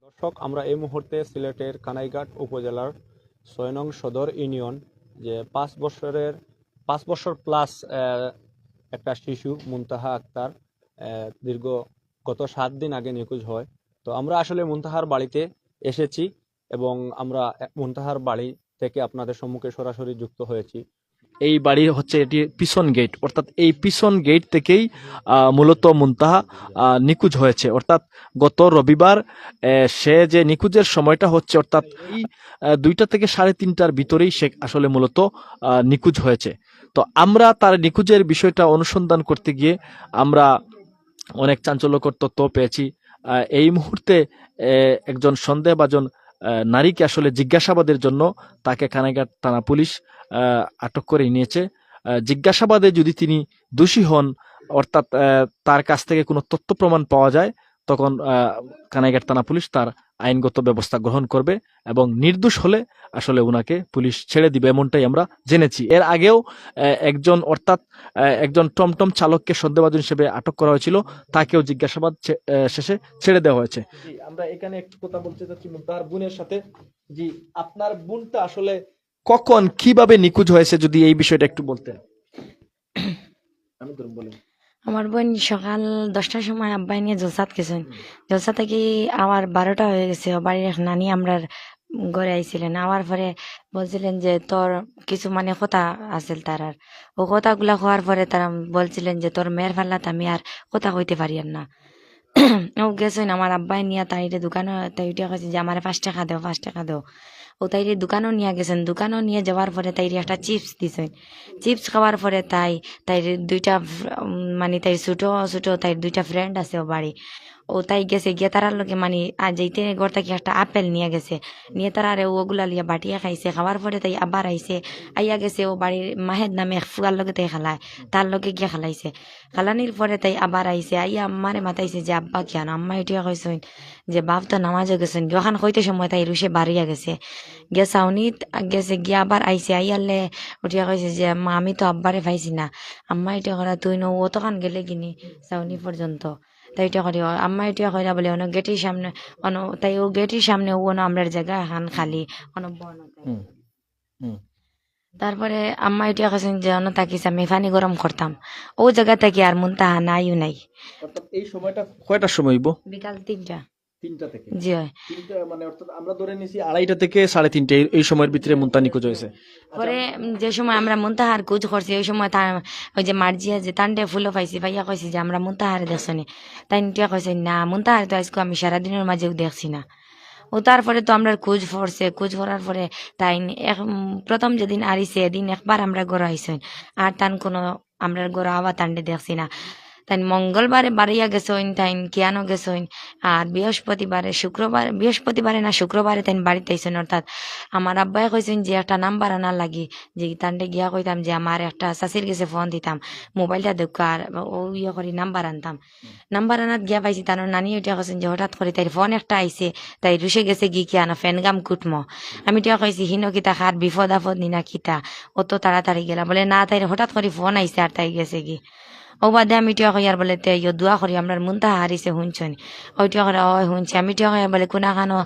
দর্শক, আমরা এই মুহূর্তে সিলেটের কানাইঘাট উপজেলার ৬ নং সদর ইউনিয়ন, যে ৫ বছর প্লাস একটা শিশু মুনতাহা আক্তার দীর্ঘ গত ৭ দিন আগে নিখোঁজ হয়। তো আমরা আসলে মুনতাহার বাড়িতে এসেছি এবং আমরা মুনতাহার বাড়ি থেকে আপনাদের সম্মুখে সরাসরি যুক্ত হয়েছি। এই বাড়ি হচ্ছে এটি পিছন গেট, অর্থাৎ এই পিছন গেট থেকেই মূলত মুনতাহা নিখোঁজ হয়েছে। অর্থাৎ গত রবিবার সে যে নিখোঁজের সময়টা হচ্ছে, অর্থাৎ এই 2টা থেকে 3:30টার ভিতরেই সে আসলে মূলত নিখোঁজ হয়েছে। তো আমরা তার নিখোঁজের বিষয়টা অনুসন্ধান করতে গিয়ে আমরা অনেক চাঞ্চল্যকর তথ্য পেয়েছি। এই মুহূর্তে একজন সন্দেহভাজন নারীকে আসলে জিজ্ঞাসাবাদের জন্য তাকে কানাইঘাট থানা পুলিশ আটক করে নিয়েছে। জিজ্ঞাসাবাদে যদি তিনি দোষী হন, অর্থাৎ তার কাছ থেকে কোনো তথ্য প্রমাণ পাওয়া যায়, তখন কানাইঘাট থানা পুলিশ তার আইনগত ব্যবস্থা গ্রহণ করবে এবং নির্দোষ হলে আসলে উনাকে পুলিশ ছেড়ে দিবে, এমনটাই আমরা জেনেছি। এর আগেও একজন টমটম চালককে সন্দেহভাজন হিসেবে আটক করা হয়েছিল, তাকেও জিজ্ঞাসাবাদ শেষে ছেড়ে দেওয়া হয়েছে। আমরা এখানে একটু কথা বলতে চাচ্ছি মুনতাহার বোনের সাথে। জি, আপনার বোনটা আসলে কখন কিভাবে নিখোঁজ হয়েছে, যদি এই বিষয়টা একটু বলতেন। আমি ধরুন বলেন। আমার বোন সকাল 10টার সময় আব্বাই নিয়ে জলসাত গেছেন। জলসা থেকে আবার 12টা হয়ে গেছে। ও বাড়ির এক নানি আমরার ঘরে আইছিলেন। আওয়ার পরে বলছিলেন যে তোর কিছু মানে কথা আছিল তার। আর ও কথাগুলা হওয়ার পরে তারা বলছিলেন যে তোর মেয়ের ফাল্লাত আমি আর কথা কইতে পারি আর না। ও গেছেন আমার আব্বাই নিয়ে তাইরে দোকানে, তাই উঠিয়া কইছে যে আমার 5 টাকা দেও, 5 টাকা দেও। ও তাইরে দোকানও নিয়ে গেছেন। দোকানও নিয়ে যাওয়ার পরে তাইরে একটা চিপস দিছেন। চিপস খাওয়ার পরে তাইর 2টা মানে তাই ছোট ছোট তাই 2টা ফ্রেন্ড আছে ও বাড়ি। ও তাই গেছে গিয়ে তারার লগে মানে যেতে ঘর থেকে একটা আপেল নিয়ে গেছে। নিয়ে তারা আরে ওগুলা লিয়া বাটিয়া খাইছে। খাওয়ার পরে তাই আবার আইছে, আইয়া গেছে ও বাড়ির মাহের নামে এক ফুয়ার লগে তাই খালায়, তার লগে গিয়ে খালাইছে। খালানির পরে তাই আবার আইছে, আইয়া আম্মারে মাতাইছে যে আব্বা কেন। আম্মা এটিয়া কইছেন যে বাপ তো নামাজে গেছেন। যখন কইতে সময় তাই রুশে বাড়িয়া গেছে। সাউনিত গেছে গিয়া আবার আইছে, আইয়ালে উঠিয়া কইছে যে আম্মা আমি তো আব্বারে পাইছি না। আম্মা এটা করা তুই নো ও তখন গেলে কিনি সাউনি পর্যন্ত। তাই এটা করি আম্মা এটা কইরা বলে অন গেটের সামনে তাই ও গেটের সামনে ও আমরার জায়গা হান খালি বর্ণ। তারপরে আম্মা এটা কাছেন যে অন তাকিস আমি পানি গরম করতাম। ও জায়গা থেকে আর মুনতাহা নাইও নাই। অর্থাৎ এই সময়টা কয়টার সময় হইব? বিকাল 3টা। 3টা থেকে? জি হয়। 3টা মানে অর্থাৎ আমরা ধরে নিছি 2:30টা থেকে 3:30 এই সময়ের ভিতরে মুনতাহা নিখোঁজ হয়েছে। পরে যে সময় আমরা মুনতাহার কুচ করছি ওই সময় তার ওই যে মার্জিয়া যে তান্ডে ফুলও পাইছি, ভাইয়া কইছি যে আমরা মুনতাহারে দেখছি। তাই নিটিয়া কইছে না মুনতাহারে তো আজকে আমি সারাদিনের মাঝেও দেখছি না। ও তারপরে তো আমরা কুচ ফরছে, কুচ ফরার পরে তাই প্রথম যেদিন আরিছে এদিন একবার আমরা গড় আইসেন। আর তান কোনো আমরা গড় আবার তান্ডে দেখছি না। তাই মঙ্গলবারে বাড়িয়া গেছেন, তাই কিয়ানো গেছেন। আর বৃহস্পতিবারে না শুক্রবারে তাই বাড়িতে আইসেন। অর্থাৎ আমার আব্বাই কইছেন যে একটা নাম্বার আনার লাগি, যে তান্ডে গিয়া কইতাম যে আমার একটা চাষির কাছে ফোন দিতাম, মোবাইলটা দেখো আর ও ইয়ে করি নাম্বার আনতাম। নাম্বার আনাত গিয়া পাইছি তার নানি ওইটা কইছেন যে হঠাৎ করে তাই ফোন একটা আইছে, তাই রুশে গেছে গি কিয়ানো ফেনগাম কুটমো। আমি টিয়া কইছি হিন কিতা খার বিপদ আপদ নিনা কিতা অত তাড়াতাড়ি গেলা। বলে না তাই হঠাৎ করে ফোন আইছে আর তাই গেছে কি। ও বাদে আমি টিয়া কইয়ার বলে তে দোয়া করি আমরা মুনতাহা হারিছে শুনছেন। ওই টিয়া করে ওই শুনছি। আমি টিয়া কইয়া বলে কোনা খানো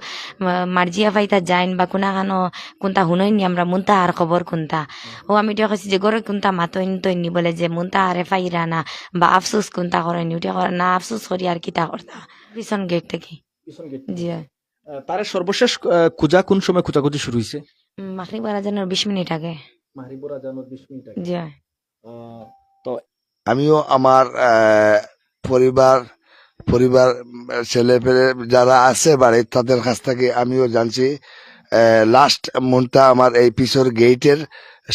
মার্জিয়া পাইতা যাইন বা কোনা খানো কোনটা শুনইনি আমরা মুনতাহার খবর কোনটা। ও আমি টিয়া কইছি যে গরে কোনটা মাতইন তৈনি, বলে যে মুনতাহারে ফাইরা না বা আফসোস কোনটা করেনি। উঠিয়া করে না আফসোস করি আর কিতা করতা পিছন গেট থেকে। জি তারে সর্বশেষ কোন সময় খোঁজাখুঁজি শুরু হয়েছে? মাগরিব আজানের 20 মিনিট আগে। মাগরিব আজানের 20 মিনিট আগে। জি তো আমিও আমার পরিবার পরিবার ছেলে পেলে যারা আছে বাড়ির তাদের কাছ থেকে আমিও জানছি লাস্ট মনটা আমার এই পিছর গেটের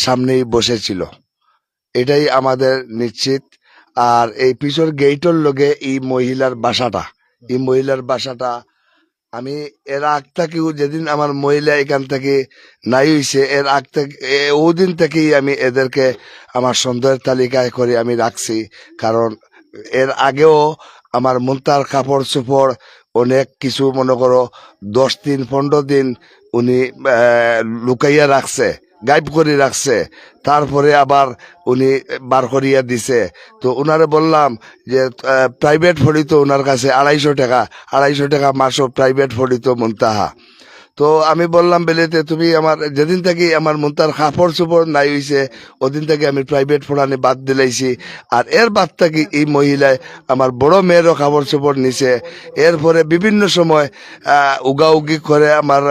সামনেই বসেছিল, এটাই আমাদের নিশ্চিত। আর এই পিছর গেটের লগে এই মহিলার বাসাটা আমি এর আগ থেকেও যেদিন আমার মহিলা এখান থেকে নাই হইছে এর আগ থেকে ওদিন থেকেই আমি এদেরকে আমার সন্দেহের তালিকায় করে আমি রাখছি। কারণ এর আগেও আমার মুনতার কাপড় চোপড় অনেক কিছু মনে করো 10 দিন 15 দিন উনি লুকাইয়া রাখছে গায়েব করে রাখছে, তারপরে আবার উনি বার করিয়া দিছে। তো ওনারে বললাম যে প্রাইভেট ফড়িত ওনার কাছে 250 টাকা মাসও প্রাইভেট ফড়িত মুনতাহা। তো আমি বললাম বেলেতে তুমি আমার যেদিন থেকে আমার মুনতার কাপড় চোপড় নাই হইছে ওদিন থেকে আমি প্রাইভেট পড়ানি বাদ দিলাইছি। আর এর বাদ থেকে এই মহিলায় আমার বড় মেয়েরও কাপড় চোপড় নিছে। এরপরে বিভিন্ন সময় উগাউগি করে আমার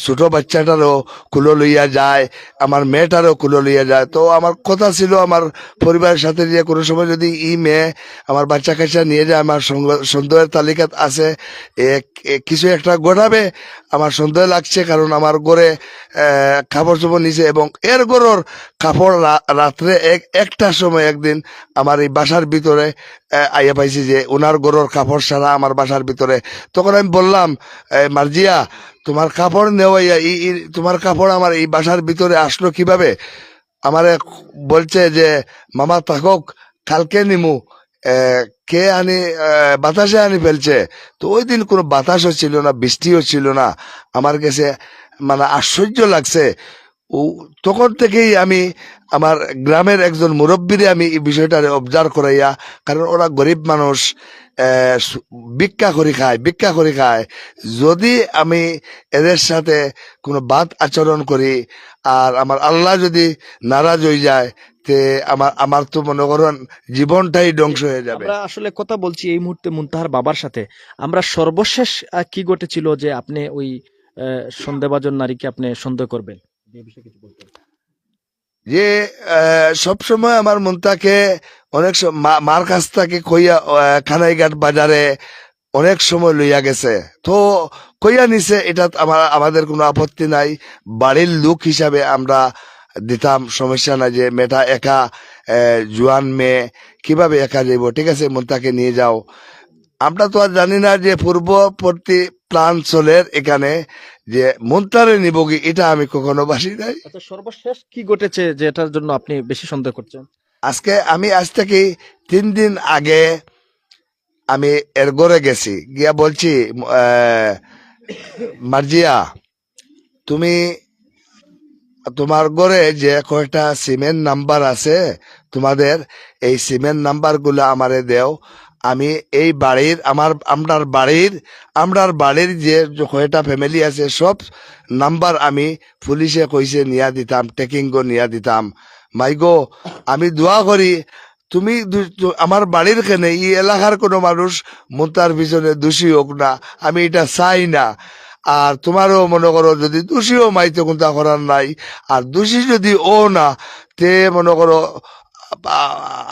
ছোট বাচ্চাটারও কুলো লইয়া যায়, আমার মেয়েটারও কুলো লইয়া যায়। তো আমার কথা ছিল আমার পরিবারের সাথে যে কোনো সময় যদি ই মেয়ে আমার বাচ্চা কাচ্চা নিয়ে যায়, আমার সন্দেহের তালিকাত আছে, কিছু একটা ঘটাবে। আমার সন্দেহ লাগছে কারণ আমার ঘরে কাপড় চোপড় নিছে এবং এর ঘরের কাপড় রাত্রে একটার সময় একদিন আমার এই বাসার ভিতরে আইয়া পাইছি যে ওনার ঘরের কাপড় সারা আমার বাসার ভিতরে। তখন আমি বললাম মার্জিয়া তোমার কাপড় নেওয়াইয়া তোমার কাপড় আমার এই বাসার ভিতরে আসলো কিভাবে? আমারে বলছে যে মামা থাকক কালকে নিমু, কে আনি বাতাসে আনি ফেলছে। তো ওই দিন কোনো বাতাসও ছিল না, বৃষ্টিও ছিল না। আমার কাছে মানে আশ্চর্য লাগছে। ও তখন থেকেই আমি আমার গ্রামের একজন মুরব্বীরে আমি এই বিষয়টা অবজার্ভ করাইয়া, কারণ ওরা গরিব মানুষ, ভিক্ষা করে খায়। যদি আমি এদের সাথে কোনো বাদ আচরণ করি আর আমার আল্লাহ যদি নারাজ হয়ে যায়, তে আমার তো মনে করেন জীবনটাই ধ্বংস হয়ে যাবে। আমরা আসলে কথা বলছি এই মুহূর্তে মুনতাহার বাবার সাথে। আমরা সর্বশেষ কি ঘটেছিল যে আপনি ওই সন্দেহভাজন নারীকে আপনি সন্দেহ করবেন, এই বিষয়ে কিছু বলতেন? যে সবসময় আমার মনটাকে অনেক মার কাছ থেকে কইয়া খানাইঘাট বাজারে অনেক সময় লইয়া গেছে। তো কইয়া নিছে, এটা আমাদের কোনো আপত্তি নাই। বাড়ির লোক হিসাবে আমরা দিতাম, সমস্যা নাই। যে মেয়েটা একা জোয়ান মেয়ে কিভাবে একা যাইব, ঠিক আছে মনটাকে নিয়ে যাও। আমরা তো আর জানি না যে পূর্ববর্তী প্ল্যান চলের এখানে যে মন্তারে নিব কি, এটা আমি কখনো বাসি নাই। আচ্ছা, সর্বশেষ কি ঘটেছে যে এটার জন্য আপনি বেশি সন্দেহ করছেন? আমি আজ থেকে 3 দিন আগে আমি এর ঘরে গেছি, গিয়া বলছি মার্জিয়া তুমি তোমার ঘরে যে কয়টা সিমেন্ট নাম্বার আছে তোমাদের, এই সিমেন্ট নাম্বার গুলো আমারে দেও। আমি এই বাড়ির আমরার বাড়ির যে কয়টা ফ্যামিলি আছে সব নাম্বার আমি পুলিশে কইছে নিয়া দিতাম, টেকিং গো নিয়া দিতাম। মাইগো আমি দোয়া করি তুমি আমার বাড়ির কেনে এই এলাকার কোনো মানুষ মুতার পিছনে দোষী হোক না, আমি এটা চাই না। আর তোমারও মনে করো যদি দোষীও মাইতে কোনটা করার নাই, আর দোষী যদি ও না, তে মনে করো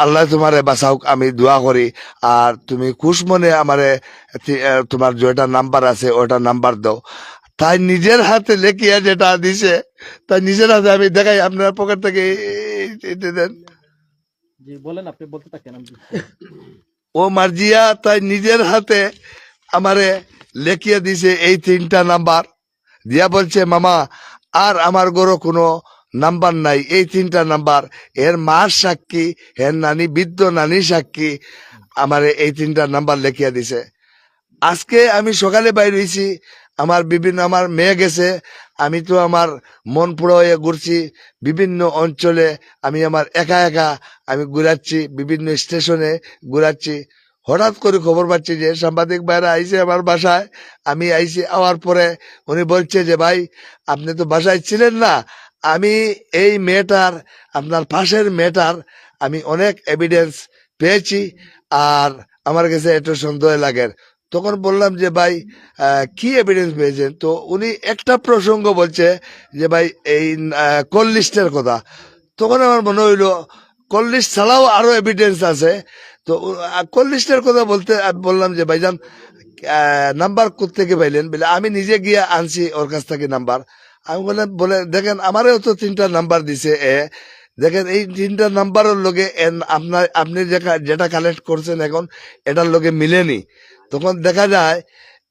আল্লাহ তোমারে বাঁচাওক, আমি দোয়া করি। আর তুমি খুশ মনে আমারে তোমার যেটা নাম্বার আছে ওটা নাম্বার দাও। তাই নিজের হাতে লেখিয়া যেটা দিছে, তাই নিজের হাতে আমি দেখাই, আপনার পকেট থেকে দেন। জি বলেন, আপনি বলতে থাকেন। ও মার্জিয়া তাই নিজের হাতে আমারে লেখিয়ে দিছে এই 3টা নাম্বার, দিয়া বলছে মামা আর আমার গরো কোনো নাম্বার নাই, এই 3টা নাম্বার। এর মার সাক্ষী, এর নানি বৃদ্ধ নানি সাক্ষী, আমারে এই 3টা নাম্বার লেখিয়া দিছে। আজকে আমি সকালে বাইর হইছি, আমার মেয়ে গেছে, আমি তো আমার মন পুরো হয়ে ঘুরছি বিভিন্ন অঞ্চলে। আমি আমার একা আমি ঘুরাচ্ছি, বিভিন্ন স্টেশনে ঘুরাচ্ছি। হঠাৎ করে খবর পাচ্ছি যে সাংবাদিক ভাইরা আইছে আমার বাসায়। আমি আইছি, আওয়ার পরে উনি বলছে যে ভাই আপনি তো বাসায় ছিলেন না, আমি এই মেয়েটার, আপনার পাশের মেয়েটার আমি অনেক এভিডেন্স পেয়েছি, আর আমার কাছে একটু সন্দেহ লাগে। তখন বললাম যে ভাই কি এভিডেন্স পেয়েছেন? তো উনি একটা প্রসঙ্গ বলছে যে ভাই এই কল লিস্টের কথা। তখন আমার মনে হইলো কল লিস্ট ছাড়াও আরো এভিডেন্স আছে। তো কল লিস্টের কথা বলতে বললাম যে ভাইজান নাম্বার কোত্থেকে পাইলেন? বলে আমি নিজে গিয়ে আনছি ওর কাছ থেকে নাম্বার। আমি বললাম বলে দেখেন আমারও তো 3টা নাম্বার দিছে দেখেন এই 3টা নাম্বারের লগে আপনি যেটা কালেক্ট করছেন এখন এটার লগে মিলেনি। তখন দেখা যায়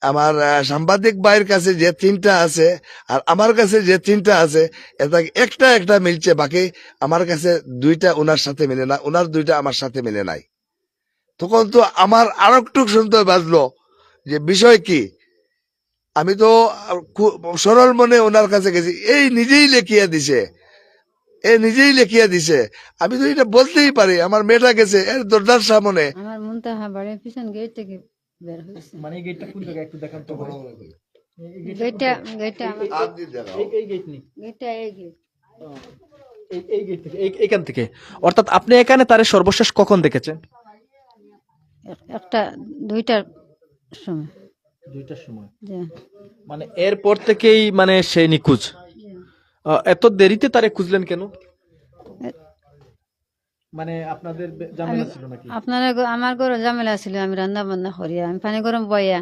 আমার সাংবাদিক ভাইয়ের কাছে যে 3টা আছে আর আমার কাছে যে 3টা আছে, এটা একটা মিলছে, বাকি আমার কাছে 2টা ওনার সাথে মিলে না, ওনার 2টা আমার সাথে মিলে নাই। তখন তো আমার আরো একটু শুনতে বাজলো যে বিষয় কি। আমি তো সরল মনে ওনার কাছে গেছি, এই নিজেই লেখিয়া দিছে। আমি তো এটা বলতেই পারি, আমার মেয়েটা গেছে এর দরজার সামনে। আমার মুনতাহা বাড়ির পিছন গেট থেকে বের হয়েছে। মানে এই গেটটা কোন জায়গায় একটু দেখান তো ভাই। গেটটা গেটটা আমার এই গেট নেই, গেটটা এই গেট। এই গেট থেকে এইখান থেকে। অর্থাৎ আপনি এখানে তারে সর্বশেষ কখন দেখেছেন? একটা 2টার সময়। 2টার সময়। যে মানে এরপর থেকেই মানে সে নিখোঁজ। এত দেরিতে তারে খুঁজলেন কেন? মানে আপনাদের ঝামেলা ছিল নাকি? আপনারা আমার ঘরে ঝামেলা ছিল, আমি রান্না বান্না করি, আমি পানি গরম বইয়া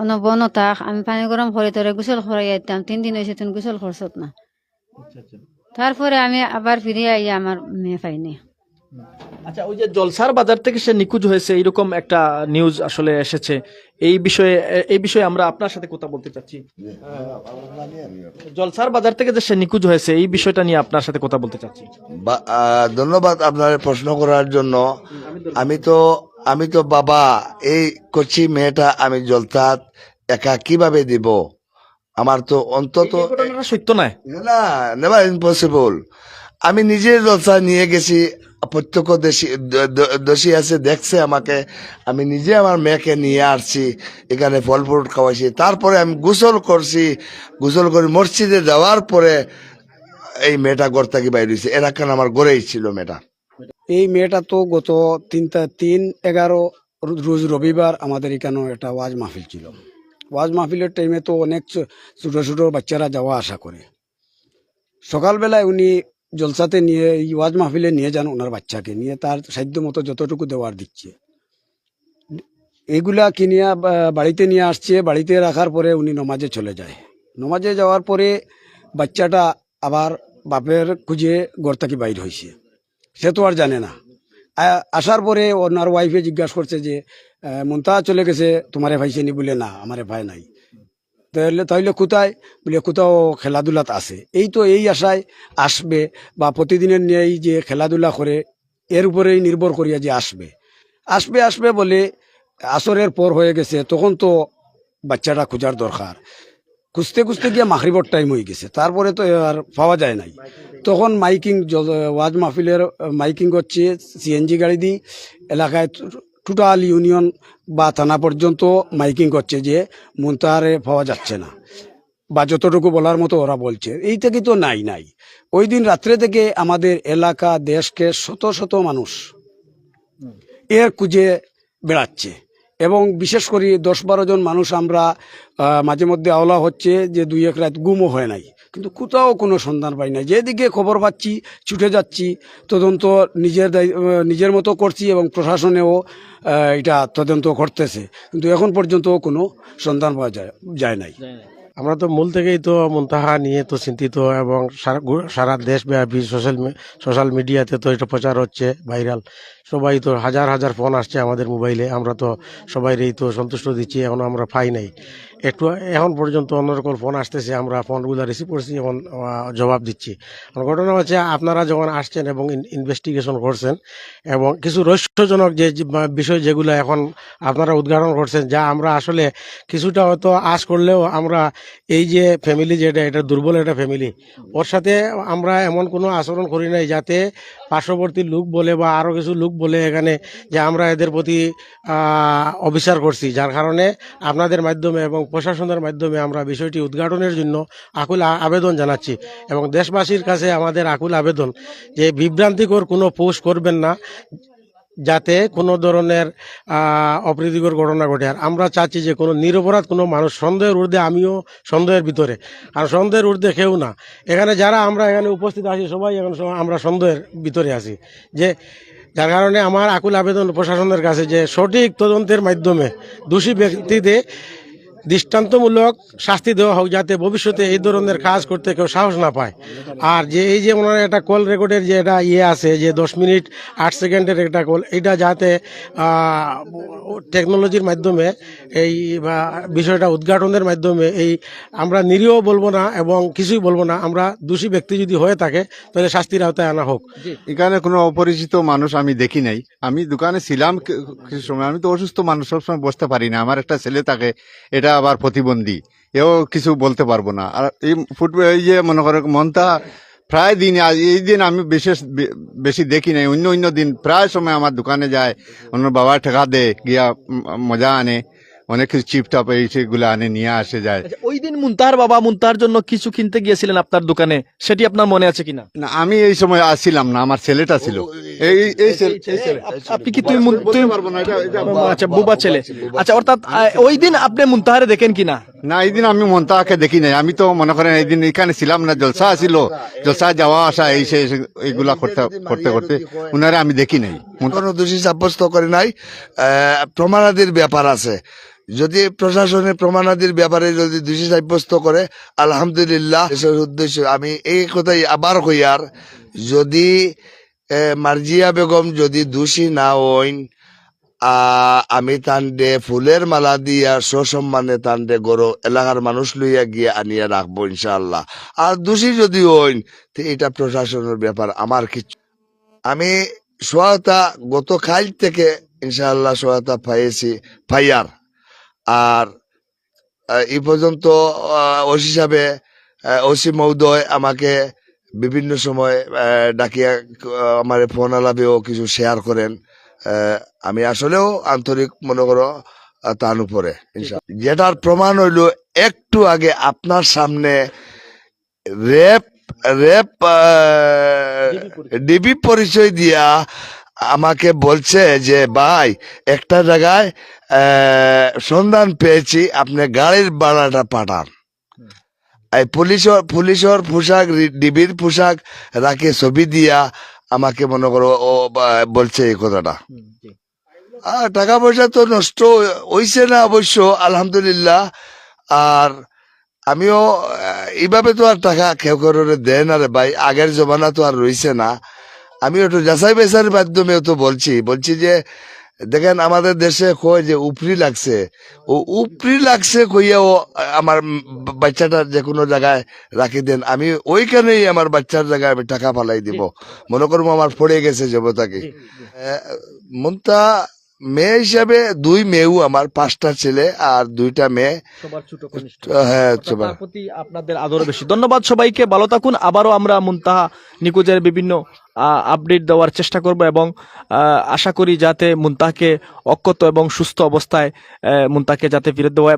অনবনতা আমি পানি গরম করে তোরে গোসল করাই আইতাম। 3 দিন হয়েছে তুমি গোসল করছত না। আচ্ছা আচ্ছা। তারপরে আমি আবার ফিরে আইয়া আমার মেয়ে পাইনি। আচ্ছা, ওই যে জলসার বাজার থেকে সে নিখোঁজ হয়েছে এরকম একটা নিউজ আসলে এসেছে, এই বিষয়ে আমরা আপনার সাথে কথা বলতে চাচ্ছি। জলসার বাজার থেকে যে সে নিখোঁজ হয়েছে এই বিষয়টা নিয়ে আপনার সাথে কথা বলতে চাচ্ছি। ধন্যবাদ আপনার প্রশ্ন করার জন্য। আমি তো বাবা, এই কচি মেয়েটা আমি জলসাত একা কিভাবে দিব? আমার তো অন্তত এই ঘটনাটা সত্য নয়। না, নেভার ইম্পসিবল। আমি নিজে জলসা নিয়ে গেছি, প্রত্যক্ষ দোষী আছে, দেখছে আমাকে। আমি নিজে আমার মেয়েকে নিয়ে আসছি, এখানে ফল ফ্রুট খাওয়াইছি, তারপরে আমি গোসল করে মসজিদে যাওয়ার পরে এই মেয়েটা ঘর থেকে বাইরে হয়েছে। এর একখান আমার ঘরেই ছিল মেয়েটা। এই মেয়েটা তো গত 3/11 রোজ রবিবার আমাদের এখানে একটা ওয়াজ মাহফিল ছিল। ওয়াজ মাহফিলের টাইমে তো অনেক ছোট ছোট বাচ্চারা যাওয়া আসা করে। সকালবেলায় উনি জলসাতে নিয়ে এই ওয়াজ মাহফিলে নিয়ে যান ওনার বাচ্চাকে নিয়ে, তার সাধ্য মতো যতটুকু দেওয়ার দিচ্ছে। এইগুলা কিনিয়া বাড়িতে নিয়ে আসছে। বাড়িতে রাখার পরে উনি নমাজে চলে যায়। নমাজে যাওয়ার পরে বাচ্চাটা আবার বাপের খুঁজে ঘর থেকে বাইর হয়েছে। সে তো আর জানে না। আসার পরে ওনার ওয়াইফে জিজ্ঞাসা করছে যে মুনতাহা চলে গেছে, তোমারে ভাইছেনি? বলে না, আমারে ভাই নাই। তাহলে কোথায়? বলে কোথাও খেলাধুলাত আছে। এই তো এই আশায় আসবে বা প্রতিদিনের নিয়ে এই যে খেলাধুলা করে এর উপরেই নির্ভর করিয়া যে আসবে বলে আসরের পর হয়ে গেছে। তখন তো বাচ্চাটা খোঁজার দরকার। খুঁজতে গিয়ে মাগরিবের টাইম হয়ে গেছে। তারপরে তো আর পাওয়া যায় নাই। তখন মাইকিং, ওয়াজ মাহফিলের মাইকিং হচ্ছে সিএনজি গাড়ি দিয়ে এলাকায় টোটাল ইউনিয়ন বা থানা পর্যন্ত মাইকিং করছে যে মুনতাহারে পাওয়া যাচ্ছে না, বা যতটুকু বলার মতো ওরা বলছে। এই থেকে তো নাই। ওই দিন রাত্রে থেকে আমাদের এলাকা দেশকে শত শত মানুষ এর খুঁজে বেড়াচ্ছে। এবং বিশেষ করে 10-12 জন মানুষ আমরা মাঝে মধ্যে আওলা হচ্ছে যে 2-1 রাত গুমও হয় নাই, কিন্তু কোথাও কোনো সন্ধান পাই নাই। যেদিকে খবর পাচ্ছি ছুটে যাচ্ছি, তদন্ত নিজের মতো করছি এবং প্রশাসনেও এটা তদন্ত করতেছে, কিন্তু এখন পর্যন্ত কোনো সন্ধান পাওয়া যায় নাই। আমরা তো মূল থেকেই তো মুনতাহা নিয়ে তো চিন্তিত, এবং সারা দেশব্যাপী সোশ্যাল মিডিয়াতে তো এটা প্রচার হচ্ছে, ভাইরাল। সবাই তো হাজার ফোন আসছে আমাদের মোবাইলে, আমরা তো সবাইকেই তো সন্তুষ্ট দিচ্ছি। এখন আমরা পাই নাই, একটু এখন পর্যন্ত অন্যরকম ফোন আসতেছে, আমরা ফোনগুলো রিসিভ করছি এবং জবাব দিচ্ছি। ঘটনা হচ্ছে, আপনারা যখন আসছেন এবং ইনভেস্টিগেশন করছেন এবং কিছু রহস্যজনক যে বিষয় যেগুলো এখন আপনারা উদ্ঘাটন করছেন, যা আমরা আসলে কিছুটা হয়তো আশ করলেও আমরা এই যে ফ্যামিলি এটা দুর্বল একটা ফ্যামিলি, ওর সাথে আমরা এমন কোনো আচরণ করি নাই যাতে পার্শ্ববর্তী লোক বলে বা আরও কিছু লোক বলে এখানে যে আমরা এদের প্রতি অবিচার করছি। যার কারণে আপনাদের মাধ্যমে এবং প্রশাসনের মাধ্যমে আমরা বিষয়টি উদ্ঘাটনের জন্য আকুল আবেদন জানাচ্ছি, এবং দেশবাসীর কাছে আমাদের আকুল আবেদন যে বিভ্রান্তিকর কোনো পোস্ট করবেন না, যাতে কোনো ধরনের অপ্রীতিকর ঘটনা ঘটে। আর আমরা চাচ্ছি যে কোনো নিরপরাধ কোনো মানুষ সন্দেহের ঊর্ধ্বে, আমিও সন্দেহের ভিতরে, আর সন্দেহের ঊর্ধ্বে কেউ না। এখানে যারা আমরা এখানে উপস্থিত আছি সবাই এখন আমরা সন্দেহের ভিতরে আছি, যে যার কারণে আমার আকুল আবেদন প্রশাসনের কাছে যে সঠিক তদন্তের মাধ্যমে দোষী ব্যক্তিদের দৃষ্টান্তমূলক শাস্তি দেওয়া হোক, যাতে ভবিষ্যতে এই ধরনের কাজ করতে কেউ সাহস না পায়। আর যে এই যে ওনার একটা কল রেকর্ডের যে এটা আছে যে 10 মিনিট 8 সেকেন্ডের একটা কল, এটা যাতে টেকনোলজির মাধ্যমে এই বিষয়টা উদ্ঘাটনের মাধ্যমে এই আমরা নিরীহ বলবো না এবং কিছুই বলবো না, আমরা দোষী ব্যক্তি যদি হয়ে থাকে তাহলে শাস্তির আওতায় আনা হোক। এখানে কোনো অপরিচিত মানুষ আমি দেখি নাই। আমি দোকানে ছিলাম কিছু সময়, আমি তো অসুস্থ মানুষ, সবসময় বসতে পারি না। আমার একটা ছেলে থাকে, এটা আবার প্রতিবন্ধী, এও কিছু বলতে পারবো না। আর এই ফুটবল এই যে মনে করো মুনতাহা প্রায় দিন, আজ এই দিন আমি বেশি দেখি নাই, অন্য অন্য দিন প্রায় সময় আমার দোকানে যায়, অন্য বাবা টাকা দে গিয়া মজা আনে, অনেক কিছু চিপ টাপ এই সেগুলো আনে নিয়ে আসে যায়। আচ্ছা, ওই দিন মুনতাহার বাবা মুনতাহার জন্য কিছু কিনতে গিয়েছিলেন আপনার দোকানে, সেটি আপনার মনে আছে কিনা? না, আমি এই সময় আসছিলাম না, আমার ছেলেটা ছিল। এই এই ছেলে আপনি কি তুমি বলতে পারবো না, আচ্ছা বুবা ছেলে। আচ্ছা, অর্থাৎ ওই দিন আপনি মুনতাহারে দেখেন কিনা? না, এই দিন আমি মুনতাহাকে দেখি নাই। আমি তো মনে করেন এই দিন এখানে ছিলাম না, জলসা ছিল, জলসা যাওয়া আসা এই সে এইগুলা করতে করতে উনারে আমি দেখি নাই। কোনো দোষী সাব্যস্ত করে নাই। প্রমাণাদির ব্যাপার আছে, যদি প্রশাসনের প্রমাণাদির ব্যাপারে যদি দোষী সাব্যস্ত করে আলহামদুলিল্লাহ, দেশের উদ্দেশ্য আমি এই কথাই আবার কইয়ার, যদি মার্জিয়া বেগম যদি দোষী না হইন, আমি তান্ডে ফুলের মালা দিয়া সসম্মানে তান্ডে গরো এলাকার মানুষ লইয়া গিয়ে আনিয়া রাখবো ইনশাআল্লাহ। আর দোষী যদি হইন তো এটা প্রশাসনের ব্যাপার, আমার কিছু। আমি সহায়তা গতকাল থেকে ইনশাআল্লাহ সহায়তা পাইয়ার। আর এই পর্যন্ত ওসি হিসাবে ওসি মহোদয় আমাকে বিভিন্ন সময় ডাকিয়া আমার ফোন আলাপেও কিছু শেয়ার করেন। আমি আসলেও আন্তরিক মনে করো তার উপরে ইনশাআল্লাহ। যেটার প্রমাণ হইল একটু আগে আপনার সামনে রেপ রেপ ডিবি পরিচয় দিয়া আমাকে বলছে যে ভাই একটা জায়গায় সন্ধান পেয়েছি, আপনি গাড়ির ভাড়াটা পাঠান। এই পুলিশের পোশাক, ডিবির পোশাক রাখে ছবি দিয়া আমাকে মনে করো ও বলছে এই কথাটা। টাকা পয়সা তো নষ্ট হইছে না অবশ্য, আলহামদুলিল্লাহ। আর আমিও এইভাবে তো আর টাকা কেউ করে দেয় না রে ভাই, আগের জমানা তো আর রইছে না। আমি একটু যাচাই বাছাইয়ের মাধ্যমে তো বলছি যে দেখেন আমাদের দেশে কয় যে উপরি লাগছে, ও উপরি লাগছে কইয়াও আমার বাচ্চাটা যে কোনো জায়গায় রাখি দেন, আমি ওইখানেই আমার বাচ্চার জায়গায় আমি টাকা ফালাই দিব। মনে করবো আমার পড়ে গেছে জবতাকে। মুনতাহা মেয়ে হিসাবে 2 মেয়েও আমার, 5টা ছেলে আর 2টা মেয়ে। সবার ছোট কনিষ্ঠ। হ্যাঁ, তার প্রতি আপনাদের আদর বেশি। ধন্যবাদ সবাইকে, ভালো থাকুন। আবারও আমরা মুনতাহা নিখোঁজের বিভিন্ন আপডেট দেওয়ার চেষ্টা করব এবং আশা করি যাতে মুনতাহাকে অক্ষত এবং সুস্থ অবস্থায় মুনতাহাকে যাতে ফিরে দেওয়া